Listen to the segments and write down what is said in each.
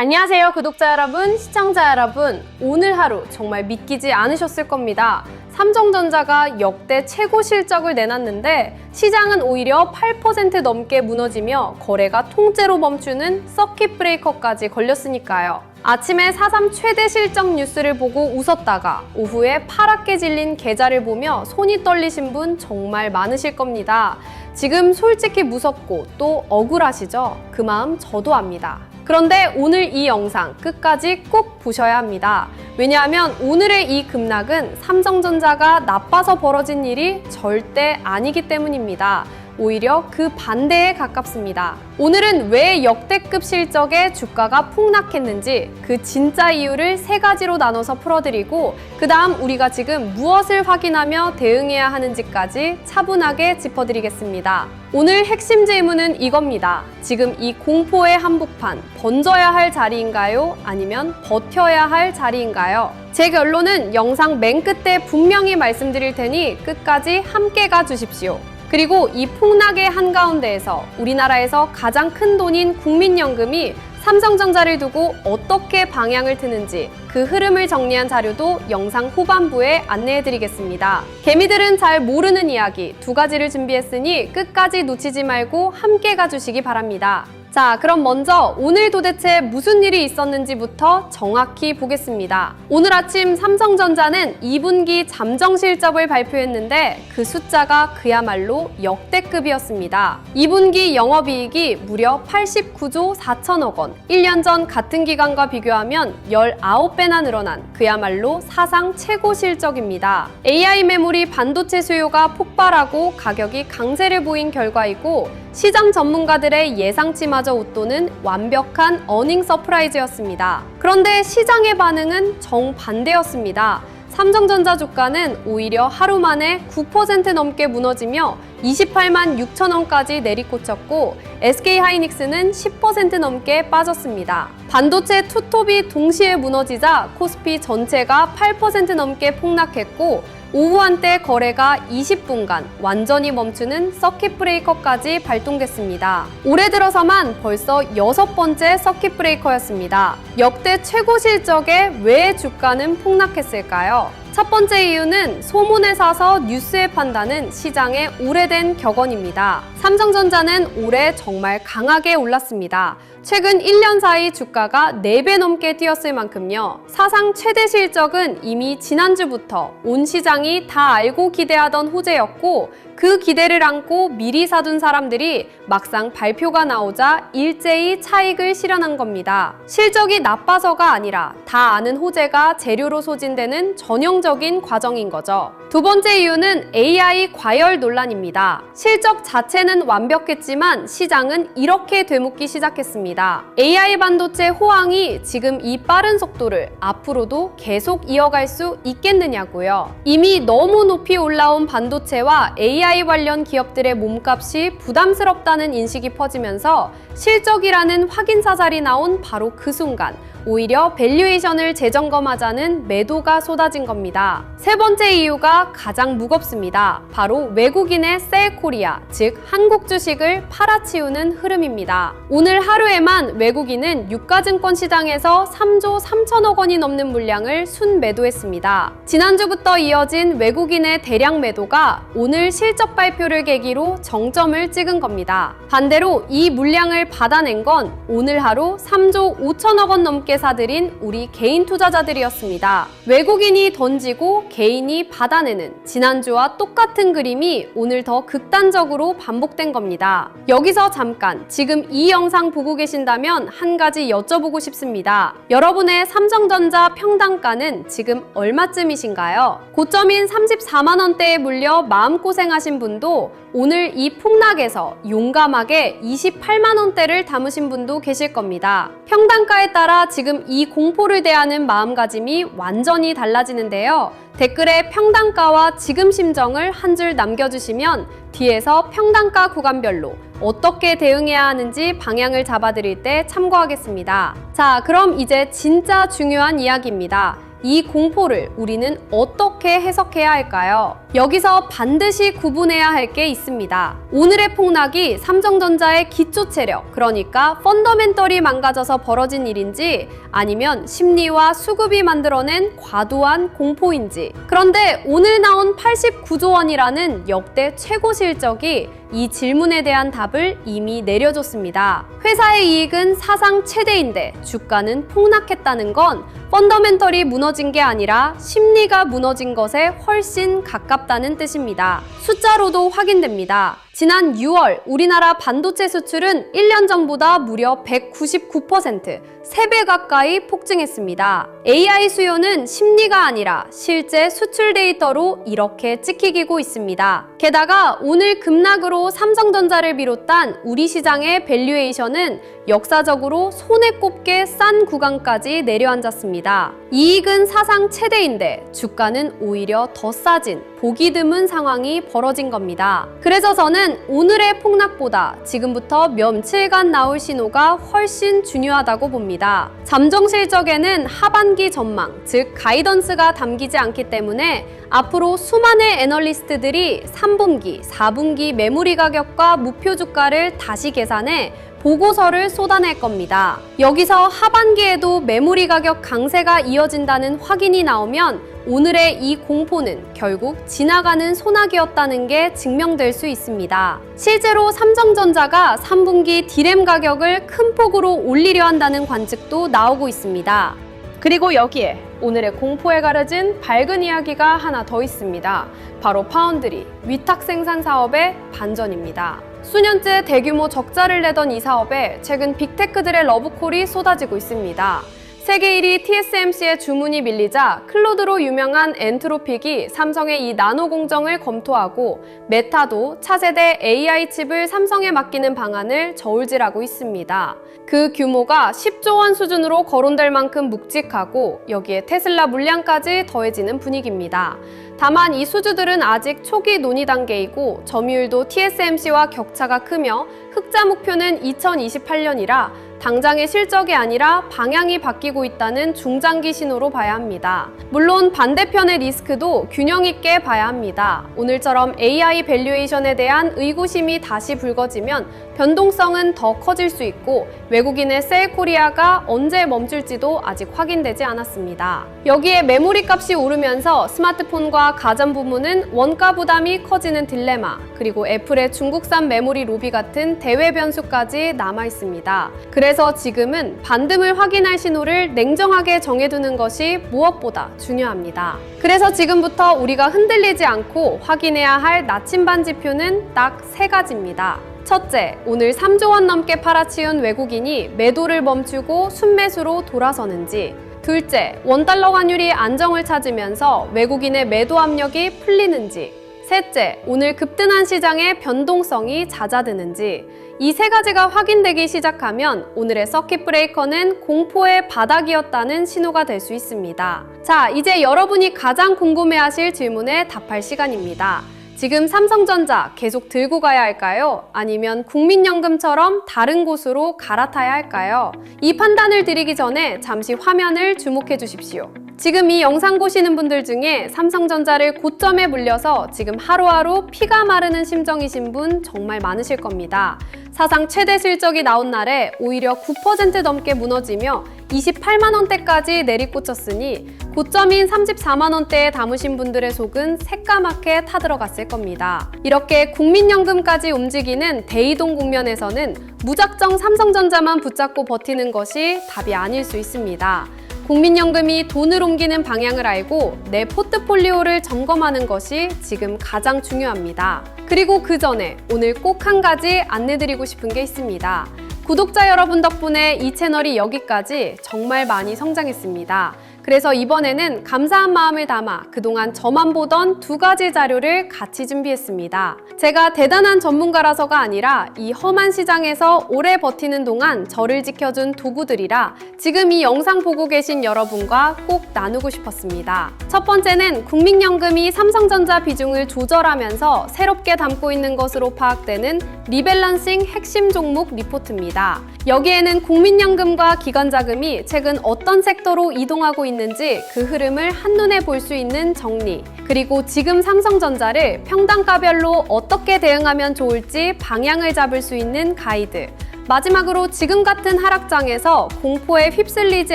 안녕하세요 구독자 여러분, 시청자 여러분. 오늘 하루 정말 믿기지 않으셨을 겁니다. 삼성전자가 역대 최고 실적을 내놨는데 시장은 오히려 8% 넘게 무너지며 거래가 통째로 멈추는 서킷 브레이커까지 걸렸으니까요. 아침에 4.3 최대 실적 뉴스를 보고 웃었다가 오후에 파랗게 질린 계좌를 보며 손이 떨리신 분 정말 많으실 겁니다. 지금 솔직히 무섭고 또 억울하시죠? 그 마음 저도 압니다. 그런데 오늘 이 영상 끝까지 꼭 보셔야 합니다. 왜냐하면 오늘의 이 급락은 삼성전자가 나빠서 벌어진 일이 절대 아니기 때문입니다. 오히려 그 반대에 가깝습니다. 오늘은 왜 역대급 실적에 주가가 폭락했는지 그 진짜 이유를 세 가지로 나눠서 풀어드리고 그 다음 우리가 지금 무엇을 확인하며 대응해야 하는지까지 차분하게 짚어드리겠습니다. 오늘 핵심 질문은 이겁니다. 지금 이 공포의 한복판 번져야 할 자리인가요? 아니면 버텨야 할 자리인가요? 제 결론은 영상 맨 끝에 분명히 말씀드릴 테니 끝까지 함께 가주십시오. 그리고 이 폭락의 한가운데에서 우리나라에서 가장 큰 돈인 국민연금이 삼성전자를 두고 어떻게 방향을 트는지 그 흐름을 정리한 자료도 영상 후반부에 안내해드리겠습니다. 개미들은 잘 모르는 이야기 두 가지를 준비했으니 끝까지 놓치지 말고 함께 가주시기 바랍니다. 자, 그럼 먼저 오늘 도대체 무슨 일이 있었는지부터 정확히 보겠습니다. 오늘 아침 삼성전자는 2분기 잠정 실적을 발표했는데 그 숫자가 그야말로 역대급이었습니다. 2분기 영업이익이 무려 89조 4천억 원, 1년 전 같은 기간과 비교하면 19배나 늘어난 그야말로 사상 최고 실적입니다. AI 메모리 반도체 수요가 폭발하고 가격이 강세를 보인 결과이고 시장 전문가들의 예상치마저 웃도는 완벽한 어닝 서프라이즈였습니다. 그런데 시장의 반응은 정반대였습니다. 삼성전자 주가는 오히려 하루 만에 9% 넘게 무너지며 28만 6천 원까지 내리꽂혔고 SK하이닉스는 10% 넘게 빠졌습니다. 반도체 투톱이 동시에 무너지자 코스피 전체가 8% 넘게 폭락했고 오후 한때 거래가 20분간 완전히 멈추는 서킷 브레이커까지 발동됐습니다. 올해 들어서만 벌써 6번째 서킷 브레이커였습니다. 역대 최고 실적에 왜 주가는 폭락했을까요? 첫 번째 이유는 소문에 사서 뉴스에 판다는 시장의 오래된 격언입니다. 삼성전자는 올해 정말 강하게 올랐습니다. 최근 1년 사이 주가가 4배 넘게 뛰었을 만큼요. 사상 최대 실적은 이미 지난주부터 온 시장이 다 알고 기대하던 호재였고 그 기대를 안고 미리 사둔 사람들이 막상 발표가 나오자 일제히 차익을 실현한 겁니다. 실적이 나빠서가 아니라 다 아는 호재가 재료로 소진되는 전형적인 과정인 거죠. 두 번째 이유는 AI 과열 논란입니다. 실적 자체는 완벽했지만 시장은 이렇게 되묻기 시작했습니다. AI 반도체 호황이 지금 이 빠른 속도를 앞으로도 계속 이어갈 수 있겠느냐고요. 이미 너무 높이 올라온 반도체와 AI 관련 기업들의 몸값이 부담스럽다는 인식이 퍼지면서 실적이라는 확인 사살이 나온 바로 그 순간 오히려 밸류에이션을 재점검하자는 매도가 쏟아진 겁니다. 세 번째 이유가 가장 무겁습니다. 바로 외국인의 셀코리아, 즉 한국 주식을 팔아치우는 흐름입니다. 오늘 하루에만 외국인은 유가증권 시장에서 3조 3천억 원이 넘는 물량을 순매도했습니다. 지난주부터 이어진 외국인의 대량 매도가 오늘 실적 발표를 계기로 정점을 찍은 겁니다. 반대로 이 물량을 받아낸 건 오늘 하루 3조 5천억 원 넘게 사들인 우리 개인 투자자들이었습니다. 외국인이 던지고 개인이 받아내는 지난주와 똑같은 그림이 오늘 더 극단적으로 반복된 겁니다. 여기서 잠깐 지금 이 영상 보고 계신다면 한 가지 여쭤보고 싶습니다. 여러분의 삼성전자 평단가는 지금 얼마쯤이신가요? 고점인 34만 원대에 물려 마음고생하신 분도 오늘 이 폭락에서 용감하게 28만 원대를 담으신 분도 계실 겁니다. 평단가에 따라 지금 이 공포를 대하는 마음가짐이 완전히 달라지는데요. 댓글에 평단가와 지금 심정을 한 줄 남겨주시면 뒤에서 평단가 구간별로 어떻게 대응해야 하는지 방향을 잡아드릴 때 참고하겠습니다. 자, 그럼 이제 진짜 중요한 이야기입니다. 이 공포를 우리는 어떻게 해석해야 할까요? 여기서 반드시 구분해야 할 게 있습니다. 오늘의 폭락이 삼성전자의 기초 체력, 그러니까 펀더멘털이 망가져서 벌어진 일인지 아니면 심리와 수급이 만들어낸 과도한 공포인지. 그런데 오늘 나온 89조 원이라는 역대 최고 실적이 이 질문에 대한 답을 이미 내려줬습니다. 회사의 이익은 사상 최대인데 주가는 폭락했다는 건 펀더멘털이 무너진 게 아니라 심리가 무너진 것에 훨씬 가깝다는 뜻입니다. 숫자로도 확인됩니다. 지난 6월 우리나라 반도체 수출은 1년 전보다 무려 199%, 3배 가까이 폭증했습니다. AI 수요는 심리가 아니라 실제 수출 데이터로 이렇게 찍히고 있습니다. 게다가 오늘 급락으로 삼성전자를 비롯한 우리 시장의 밸류에이션은 역사적으로 손에 꼽게 싼 구간까지 내려앉았습니다. 이익은 사상 최대인데 주가는 오히려 더 싸진 보기 드문 상황이 벌어진 겁니다. 그래서 저는 오늘의 폭락보다 지금부터 며칠간 나올 신호가 훨씬 중요하다고 봅니다. 잠정 실적에는 하반기 전망, 즉 가이던스가 담기지 않기 때문에 앞으로 수많은 애널리스트들이 3분기, 4분기 메모리 가격과 목표 주가를 다시 계산해 보고서를 쏟아낼 겁니다. 여기서 하반기에도 메모리 가격 강세가 이어진다는 확인이 나오면 오늘의 이 공포는 결국 지나가는 소나기였다는 게 증명될 수 있습니다. 실제로 삼성전자가 3분기 디램 가격을 큰 폭으로 올리려 한다는 관측도 나오고 있습니다. 그리고 여기에 오늘의 공포에 가려진 밝은 이야기가 하나 더 있습니다. 바로 파운드리, 위탁 생산 사업의 반전입니다. 수년째 대규모 적자를 내던 이 사업에 최근 빅테크들의 러브콜이 쏟아지고 있습니다. 세계 1위 TSMC의 주문이 밀리자 클로드로 유명한 엔트로픽이 삼성의 이 나노 공정을 검토하고 메타도 차세대 AI 칩을 삼성에 맡기는 방안을 저울질하고 있습니다. 그 규모가 10조 원 수준으로 거론될 만큼 묵직하고 여기에 테슬라 물량까지 더해지는 분위기입니다. 다만 이 수주들은 아직 초기 논의 단계이고 점유율도 TSMC와 격차가 크며 흑자 목표는 2028년이라 당장의 실적이 아니라 방향이 바뀌고 있다는 중장기 신호로 봐야 합니다. 물론 반대편의 리스크도 균형 있게 봐야 합니다. 오늘처럼 AI 밸류에이션에 대한 의구심이 다시 불거지면 변동성은 더 커질 수 있고 외국인의 셀코리아가 언제 멈출지도 아직 확인되지 않았습니다. 여기에 메모리 값이 오르면서 스마트폰과 가전 부문은 원가 부담이 커지는 딜레마, 그리고 애플의 중국산 메모리 로비 같은 대외 변수까지 남아 있습니다. 그래서 지금은 반등을 확인할 신호를 냉정하게 정해두는 것이 무엇보다 중요합니다. 그래서 지금부터 우리가 흔들리지 않고 확인해야 할 나침반 지표는 딱 3가지입니다. 첫째, 오늘 3조 원 넘게 팔아치운 외국인이 매도를 멈추고 순매수로 돌아서는지. 둘째, 원달러 환율이 안정을 찾으면서 외국인의 매도 압력이 풀리는지. 셋째, 오늘 급등한 시장의 변동성이 잦아드는지. 이 3가지가 확인되기 시작하면 오늘의 서킷 브레이커는 공포의 바닥이었다는 신호가 될 수 있습니다. 자, 이제 여러분이 가장 궁금해하실 질문에 답할 시간입니다. 지금 삼성전자 계속 들고 가야 할까요? 아니면 국민연금처럼 다른 곳으로 갈아타야 할까요? 이 판단을 드리기 전에 잠시 화면을 주목해 주십시오. 지금 이 영상 보시는 분들 중에 삼성전자를 고점에 물려서 지금 하루하루 피가 마르는 심정이신 분 정말 많으실 겁니다. 사상 최대 실적이 나온 날에 오히려 9% 넘게 무너지며 28만 원대까지 내리꽂혔으니 고점인 34만 원대에 담으신 분들의 속은 새까맣게 타들어갔을 겁니다. 이렇게 국민연금까지 움직이는 대이동 국면에서는 무작정 삼성전자만 붙잡고 버티는 것이 답이 아닐 수 있습니다. 국민연금이 돈을 옮기는 방향을 알고 내 포트폴리오를 점검하는 것이 지금 가장 중요합니다. 그리고 그 전에 오늘 꼭 한 가지 안내드리고 싶은 게 있습니다. 구독자 여러분 덕분에 이 채널이 여기까지 정말 많이 성장했습니다. 그래서 이번에는 감사한 마음을 담아 그동안 저만 보던 2가지 자료를 같이 준비했습니다. 제가 대단한 전문가라서가 아니라 이 험한 시장에서 오래 버티는 동안 저를 지켜준 도구들이라 지금 이 영상 보고 계신 여러분과 꼭 나누고 싶었습니다. 첫 번째는 국민연금이 삼성전자 비중을 조절하면서 새롭게 담고 있는 것으로 파악되는 리밸런싱 핵심 종목 리포트입니다. 여기에는 국민연금과 기관자금이 최근 어떤 섹터로 이동하고 있는지 그 흐름을 한눈에 볼 수 있는 정리, 그리고 지금 삼성전자를 평단가별로 어떻게 대응하면 좋을지 방향을 잡을 수 있는 가이드, 마지막으로 지금 같은 하락장에서 공포에 휩쓸리지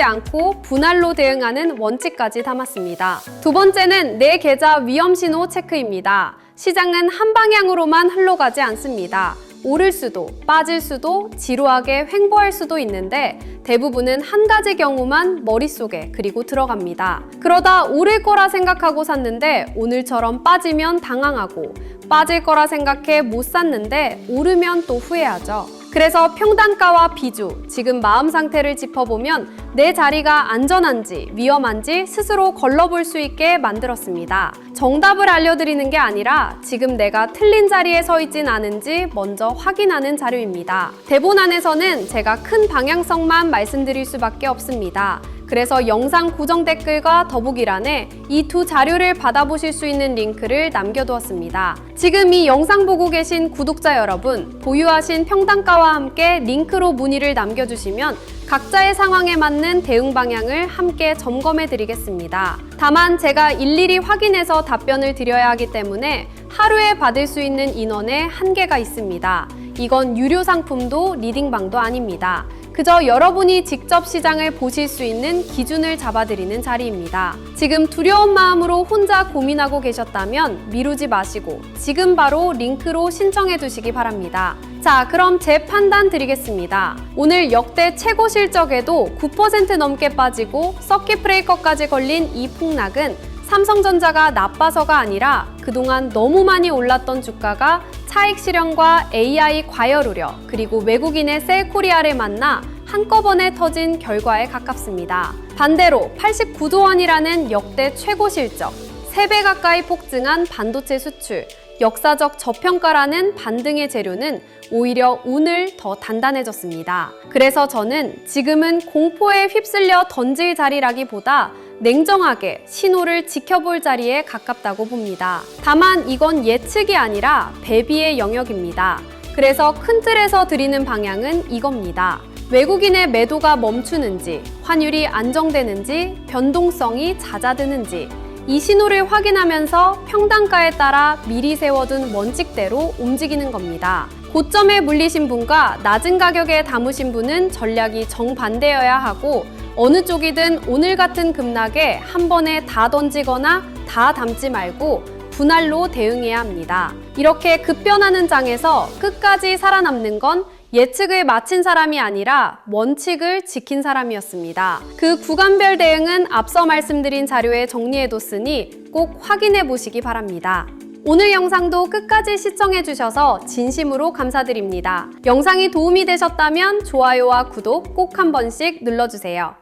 않고 분할로 대응하는 원칙까지 담았습니다. 두 번째는 내 계좌 위험신호 체크입니다. 시장은 한 방향으로만 흘러가지 않습니다. 오를 수도, 빠질 수도, 지루하게 횡보할 수도 있는데 대부분은 한 가지 경우만 머릿속에 그리고 들어갑니다. 그러다 오를 거라 생각하고 샀는데 오늘처럼 빠지면 당황하고, 빠질 거라 생각해 못 샀는데 오르면 또 후회하죠. 그래서 평단가와 비주, 지금 마음 상태를 짚어보면 내 자리가 안전한지 위험한지 스스로 걸러볼 수 있게 만들었습니다. 정답을 알려드리는 게 아니라 지금 내가 틀린 자리에 서 있진 않은지 먼저 확인하는 자료입니다. 대본 안에서는 제가 큰 방향성만 말씀드릴 수밖에 없습니다. 그래서 영상 고정 댓글과 더보기란에 이 두 자료를 받아보실 수 있는 링크를 남겨두었습니다. 지금 이 영상 보고 계신 구독자 여러분, 보유하신 평단가와 함께 링크로 문의를 남겨주시면 각자의 상황에 맞는 대응 방향을 함께 점검해 드리겠습니다. 다만 제가 일일이 확인해서 답변을 드려야 하기 때문에 하루에 받을 수 있는 인원에 한계가 있습니다. 이건 유료 상품도 리딩방도 아닙니다. 그저 여러분이 직접 시장을 보실 수 있는 기준을 잡아드리는 자리입니다. 지금 두려운 마음으로 혼자 고민하고 계셨다면 미루지 마시고 지금 바로 링크로 신청해 두시기 바랍니다. 자, 그럼 제 판단 드리겠습니다. 오늘 역대 최고 실적에도 9% 넘게 빠지고 서킷 브레이커까지 걸린 이 폭락은 삼성전자가 나빠서가 아니라 그동안 너무 많이 올랐던 주가가 차익 실현과 AI 과열 우려, 그리고 외국인의 셀코리아를 만나 한꺼번에 터진 결과에 가깝습니다. 반대로 89조 원이라는 역대 최고 실적, 3배 가까이 폭증한 반도체 수출, 역사적 저평가라는 반등의 재료는 오히려 오늘 더 단단해졌습니다. 그래서 저는 지금은 공포에 휩쓸려 던질 자리라기보다 냉정하게 신호를 지켜볼 자리에 가깝다고 봅니다. 다만 이건 예측이 아니라 대비의 영역입니다. 그래서 큰 틀에서 드리는 방향은 이겁니다. 외국인의 매도가 멈추는지, 환율이 안정되는지, 변동성이 잦아드는지, 이 신호를 확인하면서 평단가에 따라 미리 세워둔 원칙대로 움직이는 겁니다. 고점에 물리신 분과 낮은 가격에 담으신 분은 전략이 정반대여야 하고, 어느 쪽이든 오늘 같은 급락에 한 번에 다 던지거나 다 담지 말고 분할로 대응해야 합니다. 이렇게 급변하는 장에서 끝까지 살아남는 건 예측을 마친 사람이 아니라 원칙을 지킨 사람이었습니다. 그 구간별 대응은 앞서 말씀드린 자료에 정리해뒀으니 꼭 확인해 보시기 바랍니다. 오늘 영상도 끝까지 시청해주셔서 진심으로 감사드립니다. 영상이 도움이 되셨다면 좋아요와 구독 꼭 한 번씩 눌러주세요.